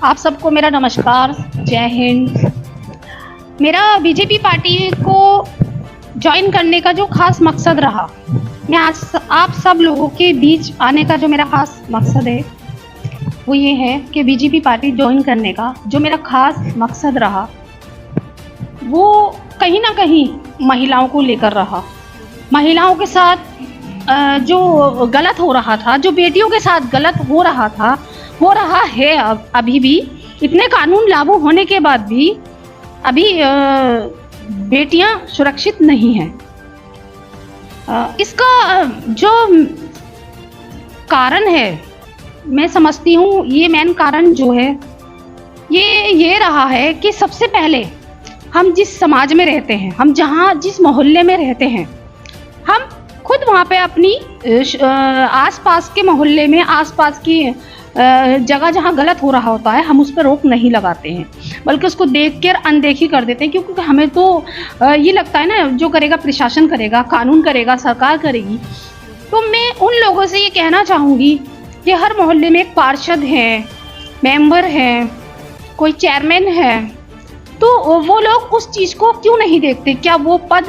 आप सबको मेरा नमस्कार, जय हिंद। मेरा बीजेपी पार्टी को ज्वाइन करने का जो खास मकसद रहा, मैं आज आप सब लोगों के बीच आने का जो मेरा खास मकसद है वो ये है कि बीजेपी पार्टी ज्वाइन करने का जो मेरा खास मकसद रहा वो कहीं ना कहीं महिलाओं को लेकर रहा। महिलाओं के साथ जो गलत हो रहा था, जो बेटियों के साथ गलत हो रहा था, हो रहा है अभी भी। इतने कानून लागू होने के बाद भी अभी बेटियां सुरक्षित नहीं हैं। इसका जो कारण है, मैं समझती हूँ ये मेन कारण जो है ये रहा है कि सबसे पहले हम जिस समाज में रहते हैं, हम जहाँ जिस मोहल्ले में रहते हैं, हम खुद वहाँ पे अपनी आसपास के मोहल्ले में, आसपास की जगह जहाँ गलत हो रहा होता है, हम उस पर रोक नहीं लगाते हैं, बल्कि उसको देख कर अनदेखी कर देते हैं। क्योंकि हमें तो ये लगता है ना, जो करेगा प्रशासन करेगा, कानून करेगा, सरकार करेगी। तो मैं उन लोगों से ये कहना चाहूँगी कि हर मोहल्ले में एक पार्षद है, मेंबर है, कोई चेयरमैन है, तो वो लोग उस चीज़ को क्यों नहीं देखते? क्या वो पद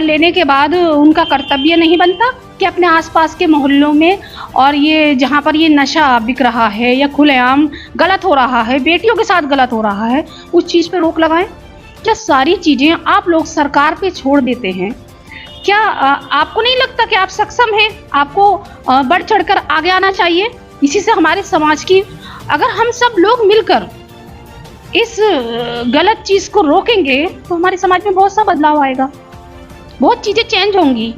लेने के बाद उनका कर्तव्य नहीं बनता कि अपने आसपास के मोहल्लों में और ये जहाँ पर ये नशा बिक रहा है या खुलेआम गलत हो रहा है, बेटियों के साथ गलत हो रहा है, उस चीज़ पे रोक लगाएं? क्या सारी चीज़ें आप लोग सरकार पे छोड़ देते हैं? क्या आपको नहीं लगता कि आप सक्षम हैं? आपको बढ़ चढ़कर आगे आना चाहिए। इसी से हमारे समाज की, अगर हम सब लोग मिलकर इस गलत चीज़ को रोकेंगे तो हमारे समाज में बहुत सा बदलाव आएगा, बहुत चीज़ें चेंज होंगी।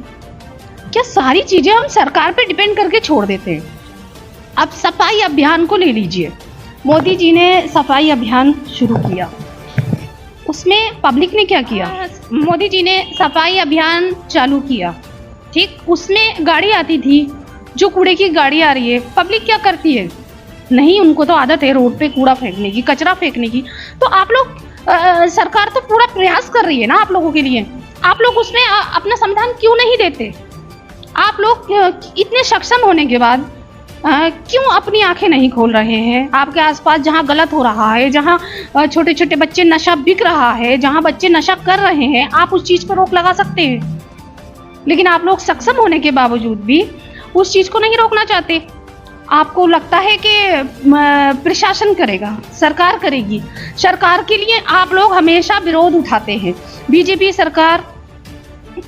क्या सारी चीज़ें हम सरकार पे डिपेंड करके छोड़ देते हैं? अब सफाई अभियान को ले लीजिए। मोदी जी ने सफाई अभियान शुरू किया, उसमें पब्लिक ने क्या किया? मोदी जी ने सफाई अभियान चालू किया, ठीक। उसमें गाड़ी आती थी, जो कूड़े की गाड़ी आ रही है, पब्लिक क्या करती है? नहीं, उनको तो आदत है रोड पे कूड़ा फेंकने की, कचरा फेंकने की। तो आप लोग सरकार तो पूरा प्रयास कर रही है ना आप लोगों के लिए, आप लोग उसमें अपना समाधान क्यों नहीं देते? आप लोग इतने सक्षम होने के बाद क्यों अपनी आंखें नहीं खोल रहे हैं? आपके आसपास जहाँ गलत हो रहा है, जहाँ छोटे छोटे बच्चे नशा बिक रहा है, जहाँ बच्चे नशा कर रहे हैं, आप उस चीज़ पर रोक लगा सकते हैं। लेकिन आप लोग सक्षम होने के बावजूद भी उस चीज़ को नहीं रोकना चाहते। आपको लगता है कि प्रशासन करेगा, सरकार करेगी। सरकार के लिए आप लोग हमेशा विरोध उठाते हैं। बीजेपी सरकार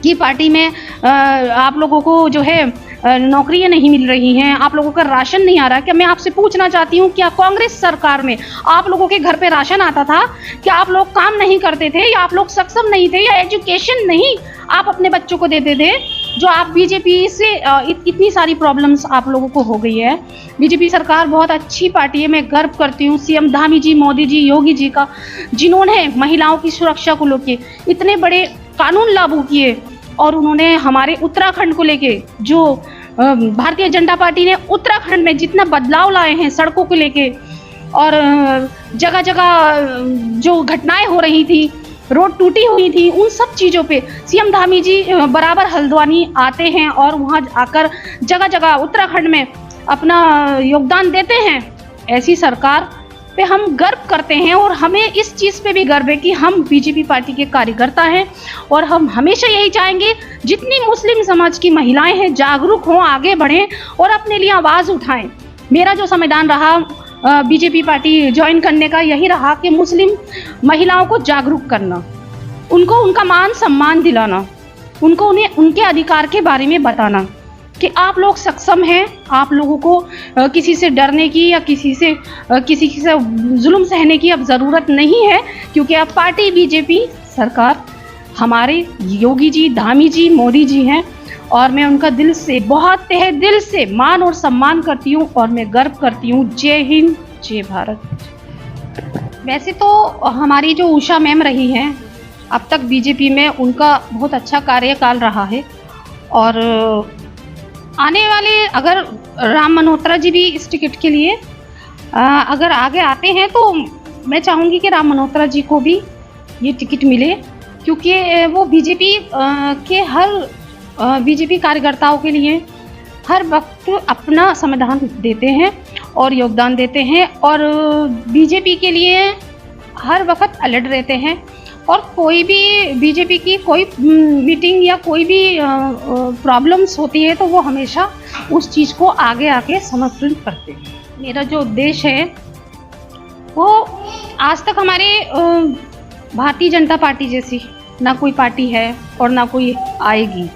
की पार्टी में आप लोगों को जो है नौकरियां नहीं मिल रही हैं, आप लोगों का राशन नहीं आ रहा। क्या मैं आपसे पूछना चाहती हूँ, क्या कांग्रेस सरकार में आप लोगों के घर पे राशन आता था? क्या आप लोग काम नहीं करते थे, या आप लोग सक्षम नहीं थे, या एजुकेशन नहीं आप अपने बच्चों को देते थे? जो आप बीजेपी से इतनी सारी प्रॉब्लम्स आप लोगों को हो गई है। बीजेपी सरकार बहुत अच्छी पार्टी है, मैं गर्व करती हूँ सीएम धामी जी, मोदी जी, योगी जी का, जिन्होंने महिलाओं की सुरक्षा को लेके इतने बड़े कानून लागू किए। और उन्होंने हमारे उत्तराखंड को लेके, जो भारतीय जनता पार्टी ने उत्तराखंड में जितना बदलाव लाए हैं सड़कों को लेके, और जगह जगह जो घटनाएं हो रही थी, रोड टूटी हुई थी, उन सब चीज़ों पे सीएम धामी जी बराबर हल्द्वानी आते हैं और वहाँ आकर जगह जगह उत्तराखंड में अपना योगदान देते हैं। ऐसी सरकार पे हम गर्व करते हैं, और हमें इस चीज़ पे भी गर्व है कि हम बीजेपी पार्टी के कार्यकर्ता हैं। और हम हमेशा यही चाहेंगे, जितनी मुस्लिम समाज की महिलाएं हैं जागरूक हों, आगे बढ़ें और अपने लिए आवाज़ उठाएं। मेरा जो संविधान रहा बीजेपी पार्टी ज्वाइन करने का, यही रहा कि मुस्लिम महिलाओं को जागरूक करना, उनको उनका मान सम्मान दिलाना, उनको उन्हें उनके अधिकार के बारे में बताना कि आप लोग सक्षम हैं। आप लोगों को किसी से डरने की या किसी से जुल्म सहने की अब ज़रूरत नहीं है, क्योंकि अब पार्टी बीजेपी सरकार हमारे योगी जी, धामी जी, मोदी जी हैं। और मैं उनका दिल से, बहुत तहे दिल से मान और सम्मान करती हूँ, और मैं गर्व करती हूँ। जय हिंद, जय भारत। वैसे तो हमारी जो उषा मैम रही हैं, अब तक बीजेपी में उनका बहुत अच्छा कार्यकाल रहा है। और आने वाले, अगर राम मनोत्रा जी भी इस टिकट के लिए अगर आगे आते हैं, तो मैं चाहूँगी कि राम मनोत्रा जी को भी ये टिकट मिले, क्योंकि वो बीजेपी के बीजेपी कार्यकर्ताओं के लिए हर वक्त अपना समाधान देते हैं। और योगदान देते हैं और बीजेपी के लिए हर वक्त अलर्ट रहते हैं। और कोई भी बीजेपी की कोई मीटिंग या कोई भी प्रॉब्लम्स होती है तो वो हमेशा उस चीज़ को आगे आके समर्थन करते हैं। मेरा जो उद्देश्य है वो आज तक हमारे भारतीय जनता पार्टी जैसी ना कोई पार्टी है और ना कोई आएगी।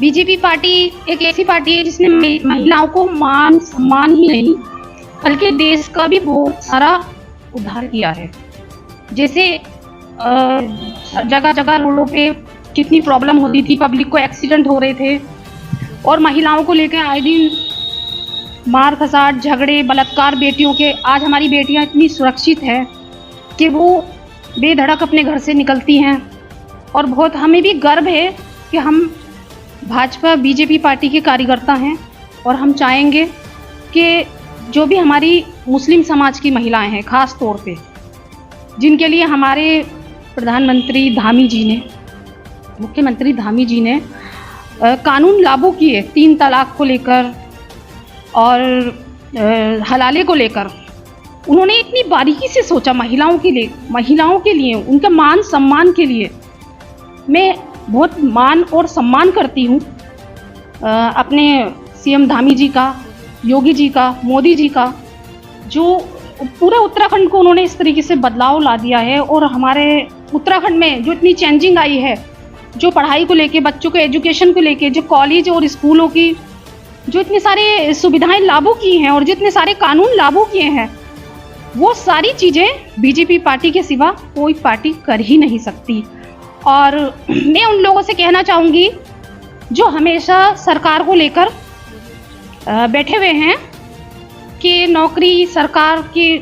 बीजेपी पार्टी एक ऐसी पार्टी है जिसने महिलाओं को मान सम्मान ही नहीं बल्कि देश का भी बहुत सारा उद्धार किया है। जैसे जगह जगह रोडों पे कितनी प्रॉब्लम होती थी, पब्लिक को एक्सीडेंट हो रहे थे और महिलाओं को लेकर आए दिन मार खसाट झगड़े बलात्कार बेटियों के। आज हमारी बेटियां इतनी सुरक्षित है कि वो बेधड़क अपने घर से निकलती हैं और बहुत हमें भी गर्व है कि हम भाजपा बीजेपी पार्टी के कार्यकर्ता हैं। और हम चाहेंगे कि जो भी हमारी मुस्लिम समाज की महिलाएं हैं, ख़ास तौर पे जिनके लिए हमारे प्रधानमंत्री धामी जी ने, मुख्यमंत्री धामी जी ने कानून लागू किए 3 तलाक को लेकर और हलाले को लेकर, उन्होंने इतनी बारीकी से सोचा महिलाओं के लिए उनके मान सम्मान के लिए। मैं बहुत मान और सम्मान करती हूँ अपने सीएम धामी जी का, योगी जी का, मोदी जी का, जो पूरे उत्तराखंड को उन्होंने इस तरीके से बदलाव ला दिया है। और हमारे उत्तराखंड में जो इतनी चेंजिंग आई है, जो पढ़ाई को लेके, बच्चों के एजुकेशन को लेके, जो कॉलेज और स्कूलों की जो इतनी सारी सुविधाएं लागू की हैं और जितने सारे कानून लागू किए हैं, वो सारी चीज़ें बीजेपी पार्टी के सिवा कोई पार्टी कर ही नहीं सकती। और मैं उन लोगों से कहना चाहूँगी जो हमेशा सरकार को लेकर बैठे हुए हैं कि नौकरी सरकार की,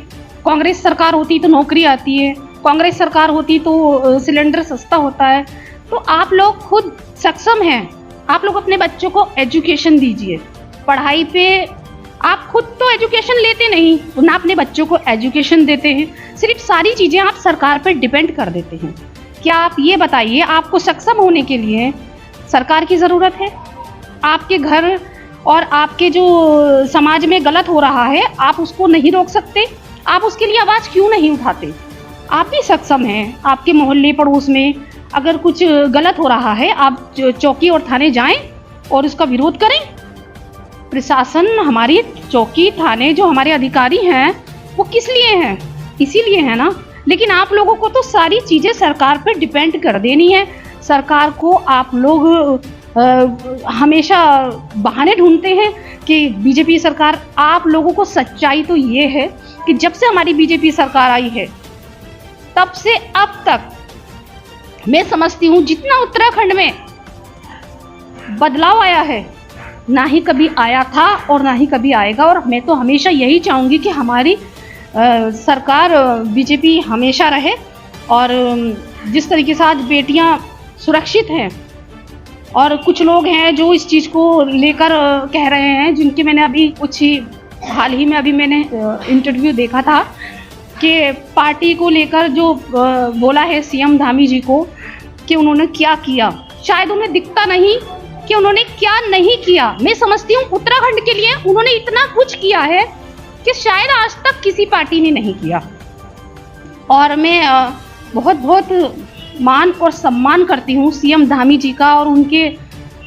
कांग्रेस सरकार होती तो नौकरी आती है, कांग्रेस सरकार होती तो सिलेंडर सस्ता होता है। तो आप लोग खुद सक्षम हैं, आप लोग अपने बच्चों को एजुकेशन दीजिए। पढ़ाई पे आप खुद तो एजुकेशन लेते नहीं, ना अपने बच्चों को एजुकेशन देते हैं, सिर्फ सारी चीज़ें आप सरकार पर डिपेंड कर देते हैं। क्या आप ये बताइए, आपको सक्षम होने के लिए सरकार की ज़रूरत है? आपके घर और आपके जो समाज में गलत हो रहा है, आप उसको नहीं रोक सकते? आप उसके लिए आवाज़ क्यों नहीं उठाते? आप भी सक्षम हैं। आपके मोहल्ले पड़ोस में अगर कुछ गलत हो रहा है, आप चौकी और थाने जाएं और उसका विरोध करें। प्रशासन, हमारी चौकी थाने, जो हमारे अधिकारी हैं, वो किस लिए हैं? इसीलिए है ना। लेकिन आप लोगों को तो सारी चीज़ें सरकार पर डिपेंड कर देनी है। सरकार को आप लोग हमेशा बहाने ढूंढते हैं कि बीजेपी सरकार। आप लोगों को सच्चाई तो ये है कि जब से हमारी बीजेपी सरकार आई है, तब से अब तक मैं समझती हूँ जितना उत्तराखंड में बदलाव आया है, ना ही कभी आया था और ना ही कभी आएगा। और मैं तो हमेशा यही चाहूँगी कि हमारी सरकार बीजेपी हमेशा रहे। और जिस तरीके से आज बेटियां सुरक्षित हैं, और कुछ लोग हैं जो इस चीज़ को लेकर कह रहे हैं, जिनके मैंने अभी कुछ ही हाल ही में अभी मैंने इंटरव्यू देखा था कि पार्टी को लेकर जो बोला है सीएम धामी जी को कि उन्होंने क्या किया, शायद उन्हें दिखता नहीं कि उन्होंने क्या नहीं किया। मैं समझती हूँ उत्तराखंड के लिए उन्होंने इतना कुछ किया है कि शायद आज तक किसी पार्टी ने नहीं किया। और मैं बहुत बहुत मान और सम्मान करती हूँ सीएम धामी जी का, और उनके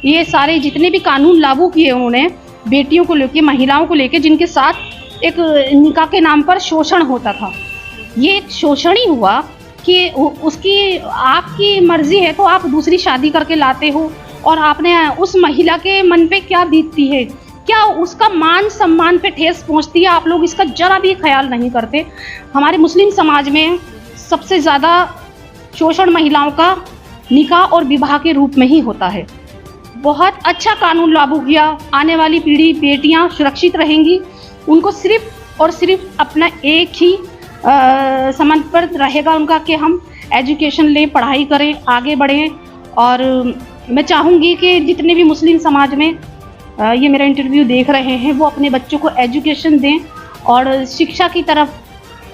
ये सारे जितने भी कानून लागू किए उन्होंने बेटियों को लेके, महिलाओं को लेके, जिनके साथ एक निकाह के नाम पर शोषण होता था। ये शोषण ही हुआ कि उसकी आपकी मर्जी है तो आप दूसरी शादी करके लाते हो, और आपने उस महिला के मन पे क्या बीतती है, क्या उसका मान सम्मान पे ठेस पहुंचती है, आप लोग इसका जरा भी ख्याल नहीं करते। हमारे मुस्लिम समाज में सबसे ज़्यादा शोषण महिलाओं का निकाह और विवाह के रूप में ही होता है। बहुत अच्छा कानून लागू किया, आने वाली पीढ़ी, बेटियां सुरक्षित रहेंगी। उनको सिर्फ और सिर्फ अपना एक ही समर्पण रहेगा उनका कि हम एजुकेशन लें, पढ़ाई करें, आगे बढ़ें। और मैं चाहूँगी कि जितने भी मुस्लिम समाज में ये मेरा इंटरव्यू देख रहे हैं, वो अपने बच्चों को एजुकेशन दें और शिक्षा की तरफ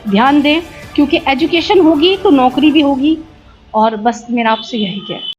ध्यान दें, क्योंकि एजुकेशन होगी तो नौकरी भी होगी। और बस मेरा आपसे यही कहना है।